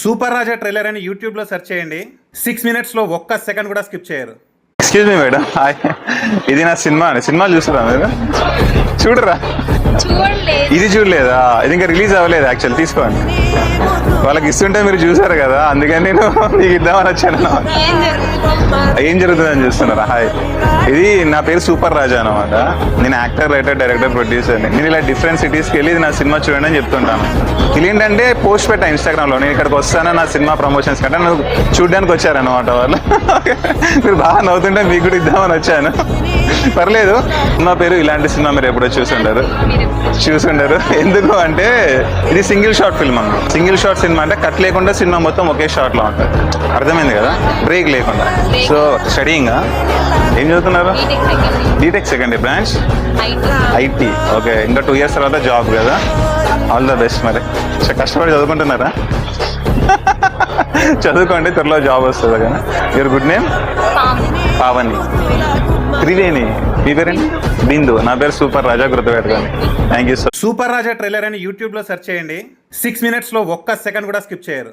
Super Raja trailer అని యూట్యూబ్లో search చేయండి. 6 minutesలో ఒక్క సెకండ్ కూడా స్కిప్ చేయరు. ఎక్స్క్యూజ్ మీ మేడం, ఇది నా సినిమా చూస్తారా మీరు? చూడరా? ఇది చూడలేదా? ఇది ఇంకా రిలీజ్ అవ్వలేదు యాక్చువల్. తీసుకోండి, వాళ్ళకి ఇస్తుంటే మీరు చూసారు కదా, అందుకని నేను మీకు ఇద్దామని వచ్చాను. ఏం జరుగుతుందని చూస్తున్నారా? హాయ్, ఇది నా పేరు సూపర్ రాజా అనమాట. నేను యాక్టర్, రైటర్, డైరెక్టర్, ప్రొడ్యూసర్ని. నేను ఇలా డిఫరెంట్ సిటీస్కి వెళ్ళి నా సినిమా చూడండి అని చెప్తుంటాను. ఇదేంటంటే పోస్ట్ పెట్టా ఇన్స్టాగ్రామ్లో, నేను ఇక్కడికి వస్తాను నా సినిమా ప్రమోషన్స్ కంటే నువ్వు చూడడానికి వచ్చారనమాట వాళ్ళు. మీరు బాగా నవ్వుతుంటే మీకు కూడా ఇద్దామని వచ్చాను. పర్లేదు, నా పేరు ఇలాంటి సినిమా మీరు ఎప్పుడో చూసుంటారు. ఎందుకు అంటే ఇది సింగిల్ షార్ట్ ఫిల్మ్ అన్నమాట. సింగిల్ షార్ట్ సినిమా అంటే కట్ లేకుండా సినిమా మొత్తం ఒకే షార్ట్లో ఉంటుంది. అర్థమైంది కదా? బ్రేక్ లేకుండా. సో స్టడీయింగా ఏం చదువుతున్నారు? BTech second year, branch IT. Okay, ఇంకా 2 years తర్వాత జాబ్ కదా. All the best. మరి కష్టపడి చదువుకుంటున్నారా? చదువుకోండి, త్వరలో జాబ్ వస్తుంది కదా. Your good name? Pavani. Triveni. మీ పేరేంటి? బిందు. నా పేరు సూపర్ రాజా, గుర్తుపెట్టుకోండి. Thank you. Super Raja trailer అని యూట్యూబ్లో సెర్చ్ చేయండి. 6 minutesలో ఒక్క సెకండ్ కూడా స్కిప్ చేయరు.